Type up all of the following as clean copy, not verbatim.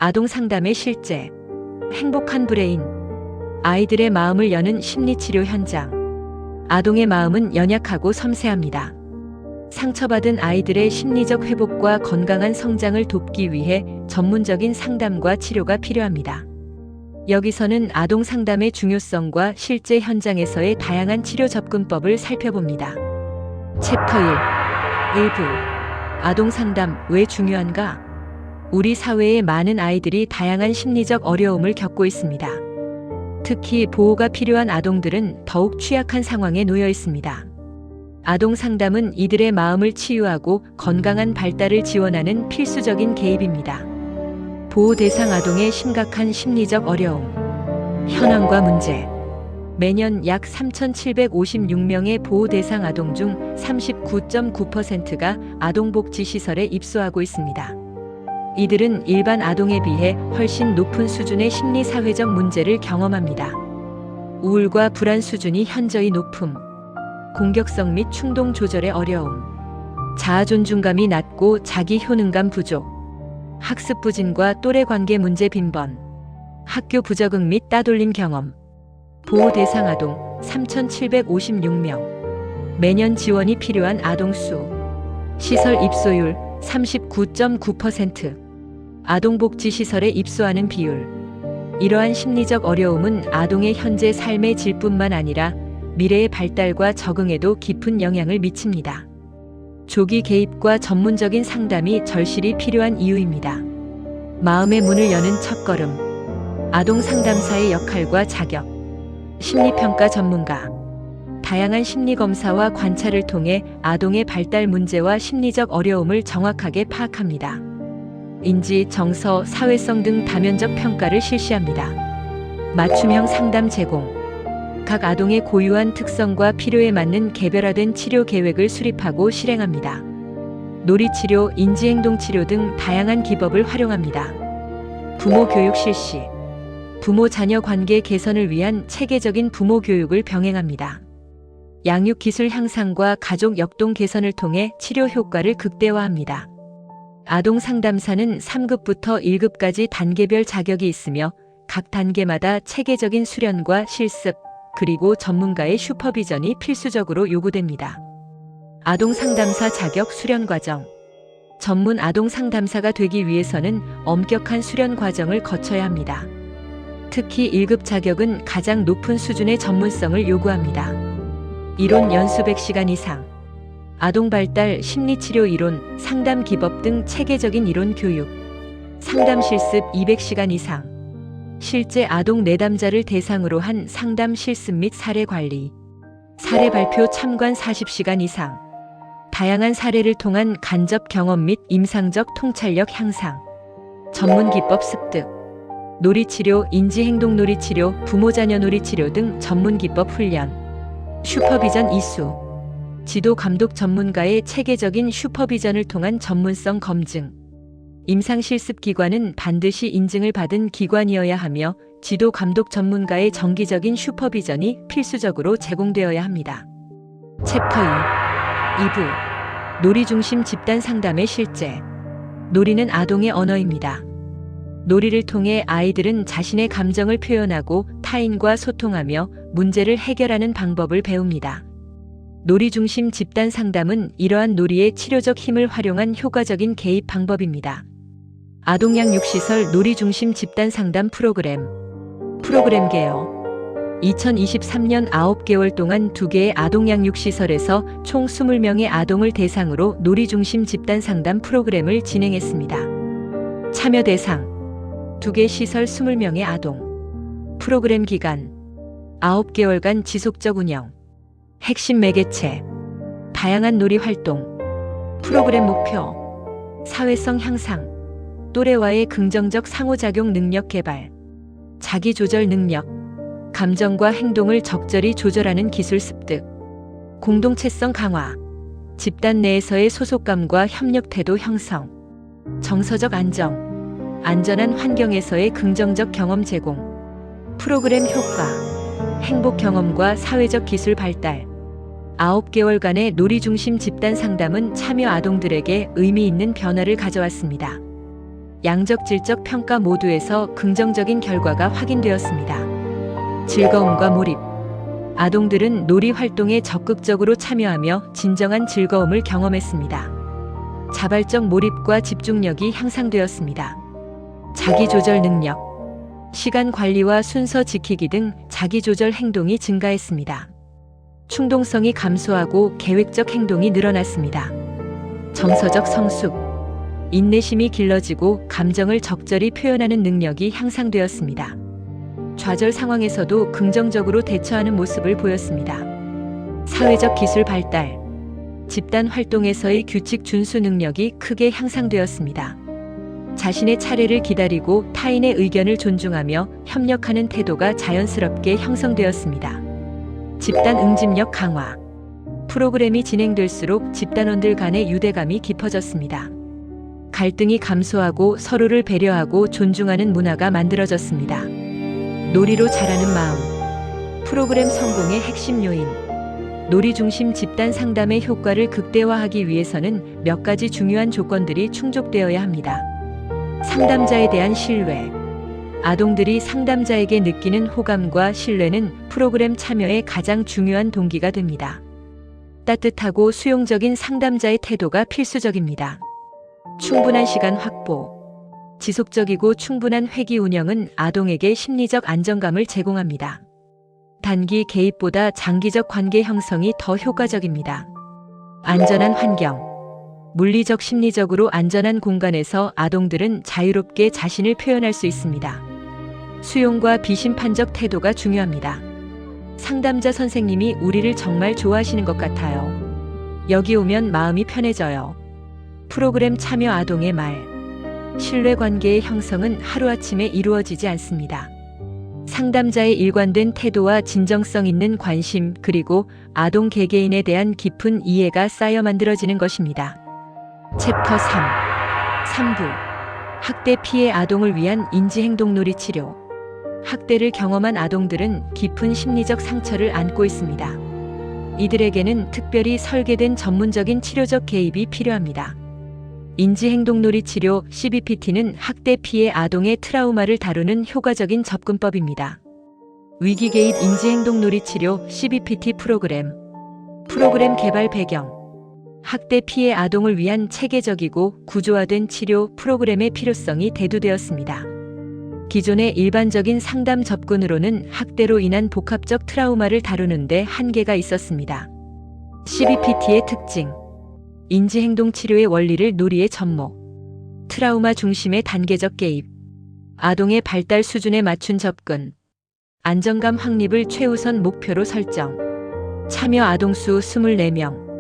아동 상담의 실제. 행복한 브레인. 아이들의 마음을 여는 심리치료 현장. 아동의 마음은 연약하고 섬세합니다. 상처받은 아이들의 심리적 회복과 건강한 성장을 돕기 위해 전문적인 상담과 치료가 필요합니다. 여기서는 아동 상담의 중요성과 실제 현장에서의 다양한 치료 접근법을 살펴봅니다. 챕터 1. 일부. 아동 상담 왜 중요한가? 우리 사회의 많은 아이들이 다양한 심리적 어려움을 겪고 있습니다. 특히 보호가 필요한 아동들은 더욱 취약한 상황에 놓여 있습니다. 아동 상담은 이들의 마음을 치유하고 건강한 발달을 지원하는 필수적인 개입입니다. 보호 대상 아동의 심각한 심리적 어려움. 현황과 문제. 매년 약 3,756명의 보호 대상 아동 중 39.9%가 아동복지시설에 입소하고 있습니다. 이들은 일반 아동에 비해 훨씬 높은 수준의 심리사회적 문제를 경험합니다. 우울과 불안 수준이 현저히 높음, 공격성 및 충동 조절의 어려움, 자아존중감이 낮고 자기 효능감 부족, 학습 부진과 또래 관계 문제 빈번, 학교 부적응 및 따돌림 경험. 보호 대상 아동 3,756명. 매년 지원이 필요한 아동 수. 시설 입소율 39.9%. 아동복지시설에 입소하는 비율. 이러한 심리적 어려움은 아동의 현재 삶의 질뿐만 아니라 미래의 발달과 적응에도 깊은 영향을 미칩니다. 조기 개입과 전문적인 상담이 절실히 필요한 이유입니다. 마음의 문을 여는 첫걸음. 아동 상담사의 역할과 자격. 심리평가 전문가. 다양한 심리검사와 관찰을 통해 아동의 발달 문제와 심리적 어려움을 정확하게 파악합니다. 인지, 정서, 사회성 등 다면적 평가를 실시합니다. 맞춤형 상담 제공. 각 아동의 고유한 특성과 필요에 맞는 개별화된 치료 계획을 수립하고 실행합니다. 놀이치료, 인지행동치료 등 다양한 기법을 활용합니다. 부모 교육 실시. 부모-자녀 관계 개선을 위한 체계적인 부모 교육을 병행합니다. 양육 기술 향상과 가족 역동 개선을 통해 치료 효과를 극대화합니다. 아동 상담사는 3급부터 1급까지 단계별 자격이 있으며 각 단계마다 체계적인 수련과 실습, 그리고 전문가의 슈퍼비전이 필수적으로 요구됩니다. 아동 상담사 자격 수련 과정. 전문 아동 상담사가 되기 위해서는 엄격한 수련 과정을 거쳐야 합니다. 특히 1급 자격은 가장 높은 수준의 전문성을 요구합니다. 이론 연수 100시간 이상. 아동 발달, 심리치료 이론, 상담 기법 등 체계적인 이론 교육. 상담 실습 200시간 이상. 실제 아동 내담자를 대상으로 한 상담 실습 및 사례 관리. 사례 발표 참관 40시간 이상. 다양한 사례를 통한 간접 경험 및 임상적 통찰력 향상. 전문 기법 습득. 놀이치료, 인지행동 놀이치료, 부모자녀 놀이치료 등 전문 기법 훈련. 슈퍼비전 이수. 지도 감독 전문가의 체계적인 슈퍼비전을 통한 전문성 검증. 임상 실습 기관은 반드시 인증을 받은 기관이어야 하며 지도 감독 전문가의 정기적인 슈퍼비전이 필수적으로 제공되어야 합니다. 챕터 2. 2부. 놀이 중심 집단 상담의 실제. 놀이는 아동의 언어입니다. 놀이를 통해 아이들은 자신의 감정을 표현하고 타인과 소통하며 문제를 해결하는 방법을 배웁니다. 놀이 중심 집단 상담은 이러한 놀이의 치료적 힘을 활용한 효과적인 개입 방법입니다. 아동 양육시설 놀이 중심 집단 상담 프로그램. 프로그램 개요. 2023년 9개월 동안 2개의 아동 양육시설에서 총 20명의 아동을 대상으로 놀이 중심 집단 상담 프로그램을 진행했습니다. 참여 대상 2개 시설 20명의 아동. 프로그램 기간 9개월간 지속적 운영. 핵심 매개체. 다양한 놀이 활동. 프로그램 목표. 사회성 향상. 또래와의 긍정적 상호작용 능력 개발. 자기조절 능력. 감정과 행동을 적절히 조절하는 기술 습득. 공동체성 강화. 집단 내에서의 소속감과 협력 태도 형성. 정서적 안정. 안전한 환경에서의 긍정적 경험 제공. 프로그램 효과. 행복 경험과 사회적 기술 발달. 9개월간의 놀이 중심 집단 상담은 참여 아동들에게 의미 있는 변화를 가져왔습니다. 양적 질적 평가 모두에서 긍정적인 결과가 확인되었습니다. 즐거움과 몰입. 아동들은 놀이 활동에 적극적으로 참여하며 진정한 즐거움을 경험했습니다. 자발적 몰입과 집중력이 향상되었습니다. 자기조절 능력. 시간 관리와 순서 지키기 등 자기조절 행동이 증가했습니다. 충동성이 감소하고 계획적 행동이 늘어났습니다. 정서적 성숙. 인내심이 길러지고 감정을 적절히 표현하는 능력이 향상되었습니다. 좌절 상황에서도 긍정적으로 대처하는 모습을 보였습니다. 사회적 기술 발달. 집단 활동에서의 규칙 준수 능력이 크게 향상되었습니다. 자신의 차례를 기다리고 타인의 의견을 존중하며 협력하는 태도가 자연스럽게 형성되었습니다. 집단 응집력 강화. 프로그램이 진행될수록 집단원들 간의 유대감이 깊어졌습니다. 갈등이 감소하고 서로를 배려하고 존중하는 문화가 만들어졌습니다. 놀이로 자라는 마음. 프로그램 성공의 핵심 요인. 놀이 중심 집단 상담의 효과를 극대화하기 위해서는 몇 가지 중요한 조건들이 충족되어야 합니다. 상담자에 대한 신뢰. 아동들이 상담자에게 느끼는 호감과 신뢰는 프로그램 참여의 가장 중요한 동기가 됩니다. 따뜻하고 수용적인 상담자의 태도가 필수적입니다. 충분한 시간 확보. 지속적이고 충분한 회기 운영은 아동에게 심리적 안정감을 제공합니다. 단기 개입보다 장기적 관계 형성이 더 효과적입니다. 안전한 환경. 물리적 심리적으로 안전한 공간에서 아동들은 자유롭게 자신을 표현할 수 있습니다. 수용과 비심판적 태도가 중요합니다. 상담자 선생님이 우리를 정말 좋아하시는 것 같아요. 여기 오면 마음이 편해져요. 프로그램 참여 아동의 말. 신뢰관계의 형성은 하루아침에 이루어지지 않습니다. 상담자의 일관된 태도와 진정성 있는 관심 그리고 아동 개개인에 대한 깊은 이해가 쌓여 만들어지는 것입니다. 챕터 3부 학대 피해 아동을 위한 인지행동놀이 치료. 학대를 경험한 아동들은 깊은 심리적 상처를 안고 있습니다. 이들에게는 특별히 설계된 전문적인 치료적 개입이 필요합니다. 인지행동놀이 치료 CBPT는 학대 피해 아동의 트라우마를 다루는 효과적인 접근법입니다. 위기 개입 인지행동놀이 치료 CBPT 프로그램 개발 배경. 학대 피해 아동을 위한 체계적이고 구조화된 치료 프로그램의 필요성이 대두되었습니다. 기존의 일반적인 상담 접근으로는 학대로 인한 복합적 트라우마를 다루는데 한계가 있었습니다. CBPT의 특징. 인지행동 치료의 원리를 놀이에 접목. 트라우마 중심의 단계적 개입. 아동의 발달 수준에 맞춘 접근. 안정감 확립을 최우선 목표로 설정. 참여 아동 수 24명.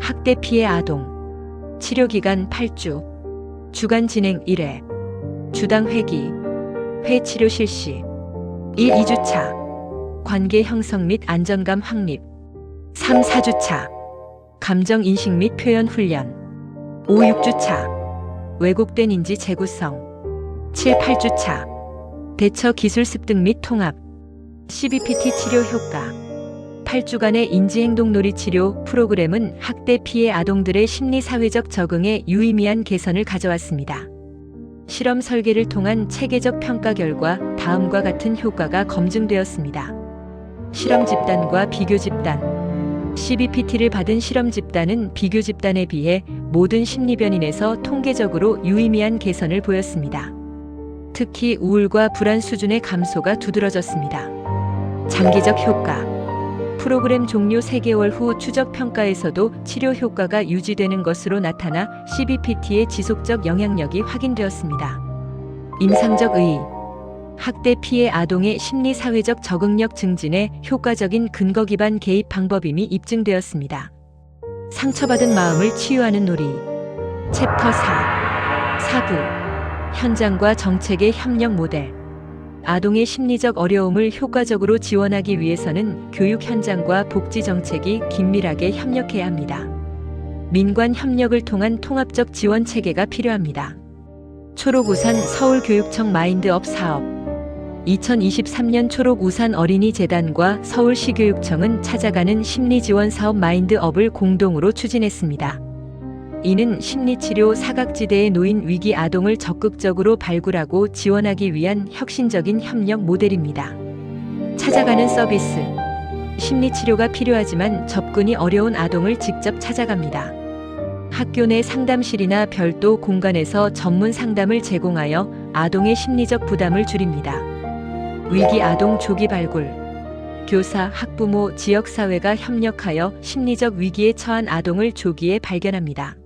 학대 피해 아동. 치료기간 8주. 주간 진행 1회. 주당 회기. 회치료 실시. 1, 2주차. 관계 형성 및 안정감 확립. 3, 4주차. 감정 인식 및 표현 훈련. 5, 6주차. 왜곡된 인지 재구성. 7, 8주차. 대처 기술 습득 및 통합. CBPT 치료 효과. 8주간의 인지행동놀이 치료 프로그램은 학대 피해 아동들의 심리사회적 적응에 유의미한 개선을 가져왔습니다. 실험 설계를 통한 체계적 평가 결과 다음과 같은 효과가 검증되었습니다. 실험 집단과 비교 집단. CBPT를 받은 실험 집단은 비교 집단에 비해 모든 심리변인에서 통계적으로 유의미한 개선을 보였습니다. 특히 우울과 불안 수준의 감소가 두드러졌습니다. 장기적 효과. 프로그램 종료 3개월 후 추적 평가에서도 치료 효과가 유지되는 것으로 나타나 CBPT의 지속적 영향력이 확인되었습니다. 임상적 의의. 학대 피해 아동의 심리사회적 적응력 증진에 효과적인 근거 기반 개입 방법임이 입증되었습니다. 상처받은 마음을 치유하는 놀이. 챕터 4부 현장과 정책의 협력 모델. 아동의 심리적 어려움을 효과적으로 지원하기 위해서는 교육 현장과 복지 정책이 긴밀하게 협력해야 합니다. 민관 협력을 통한 통합적 지원 체계가 필요합니다. 초록우산 서울교육청 마인드업 사업. 2023년 초록우산 어린이재단과 서울시교육청은 찾아가는 심리지원 사업 마인드업을 공동으로 추진했습니다. 이는 심리치료 사각지대에 놓인 위기 아동을 적극적으로 발굴하고 지원하기 위한 혁신적인 협력 모델입니다. 찾아가는 서비스. 심리치료가 필요하지만 접근이 어려운 아동을 직접 찾아갑니다. 학교 내 상담실이나 별도 공간에서 전문 상담을 제공하여 아동의 심리적 부담을 줄입니다. 위기 아동 조기 발굴. 교사, 학부모, 지역사회가 협력하여 심리적 위기에 처한 아동을 조기에 발견합니다.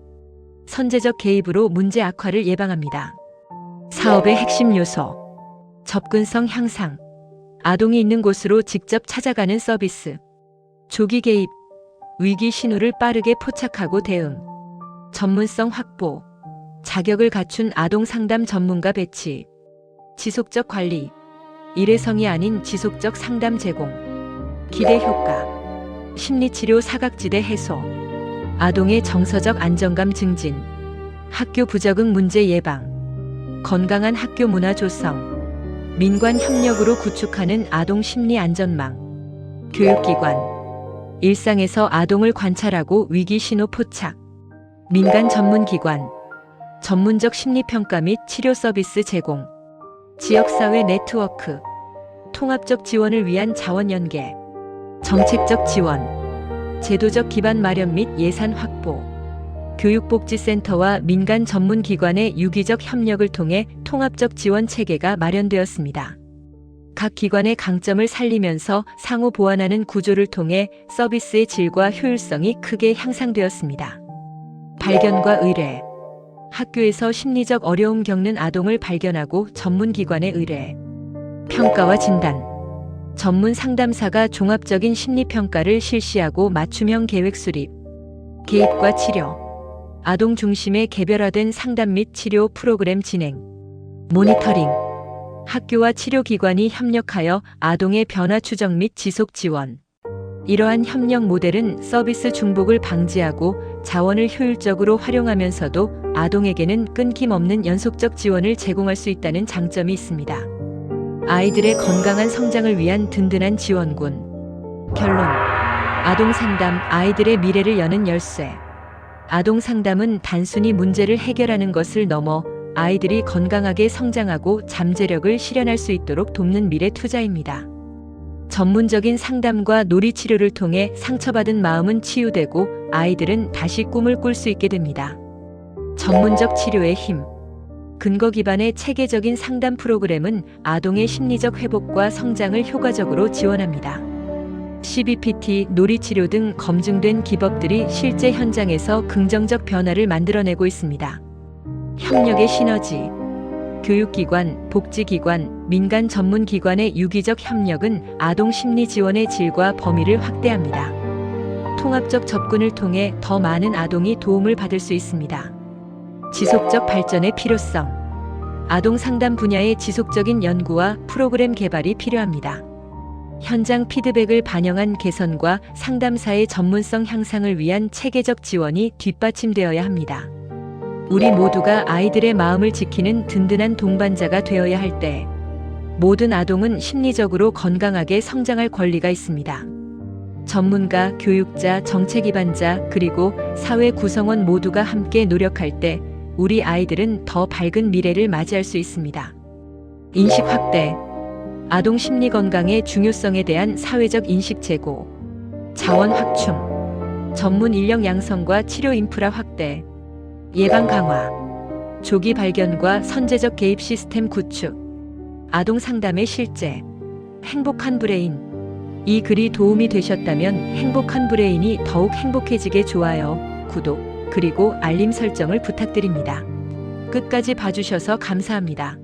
선제적 개입으로 문제 악화를 예방합니다. 사업의 핵심 요소. 접근성 향상. 아동이 있는 곳으로 직접 찾아가는 서비스. 조기 개입. 위기 신호를 빠르게 포착하고 대응. 전문성 확보. 자격을 갖춘 아동 상담 전문가 배치. 지속적 관리. 일회성이 아닌 지속적 상담 제공. 기대 효과. 심리치료 사각지대 해소. 아동의 정서적 안정감 증진. 학교 부적응 문제 예방. 건강한 학교 문화 조성. 민관 협력으로 구축하는 아동 심리 안전망. 교육기관. 일상에서 아동을 관찰하고 위기 신호 포착. 민간 전문기관. 전문적 심리평가 및 치료 서비스 제공. 지역사회 네트워크. 통합적 지원을 위한 자원 연계. 정책적 지원. 제도적 기반 마련 및 예산 확보. 교육복지센터와 민간 전문기관의 유기적 협력을 통해 통합적 지원 체계가 마련되었습니다. 각 기관의 강점을 살리면서 상호 보완하는 구조를 통해 서비스의 질과 효율성이 크게 향상되었습니다. 발견과 의뢰. 학교에서 심리적 어려움 겪는 아동을 발견하고 전문기관에 의뢰. 평가와 진단. 전문 상담사가 종합적인 심리평가를 실시하고 맞춤형 계획 수립. 개입과 치료. 아동 중심의 개별화된 상담 및 치료 프로그램 진행. 모니터링. 학교와 치료기관이 협력하여 아동의 변화 추적 및 지속 지원. 이러한 협력 모델은 서비스 중복을 방지하고 자원을 효율적으로 활용하면서도 아동에게는 끊김없는 연속적 지원을 제공할 수 있다는 장점이 있습니다. 아이들의 건강한 성장을 위한 든든한 지원군. 결론. 아동 상담, 아이들의 미래를 여는 열쇠. 아동 상담은 단순히 문제를 해결하는 것을 넘어 아이들이 건강하게 성장하고 잠재력을 실현할 수 있도록 돕는 미래 투자입니다. 전문적인 상담과 놀이치료를 통해 상처받은 마음은 치유되고 아이들은 다시 꿈을 꿀 수 있게 됩니다. 전문적 치료의 힘. 근거 기반의 체계적인 상담 프로그램은 아동의 심리적 회복과 성장을 효과적으로 지원합니다. CBPT, 놀이치료 등 검증된 기법들이 실제 현장에서 긍정적 변화를 만들어내고 있습니다. 협력의 시너지. 교육기관, 복지기관, 민간 전문기관의 유기적 협력은 아동 심리 지원의 질과 범위를 확대합니다. 통합적 접근을 통해 더 많은 아동이 도움을 받을 수 있습니다. 지속적 발전의 필요성. 아동 상담 분야의 지속적인 연구와 프로그램 개발이 필요합니다. 현장 피드백을 반영한 개선과 상담사의 전문성 향상을 위한 체계적 지원이 뒷받침되어야 합니다. 우리 모두가 아이들의 마음을 지키는 든든한 동반자가 되어야 할 때, 모든 아동은 심리적으로 건강하게 성장할 권리가 있습니다. 전문가, 교육자, 정책 기반자, 그리고 사회 구성원 모두가 함께 노력할 때 우리 아이들은 더 밝은 미래를 맞이할 수 있습니다. 인식 확대. 아동 심리 건강의 중요성에 대한 사회적 인식 제고. 자원 확충. 전문 인력 양성과 치료 인프라 확대. 예방 강화. 조기 발견과 선제적 개입 시스템 구축. 아동 상담의 실제. 행복한 브레인. 이 글이 도움이 되셨다면 행복한 브레인이 더욱 행복해지게 좋아요, 구독, 그리고 알림 설정을 부탁드립니다. 끝까지 봐주셔서 감사합니다.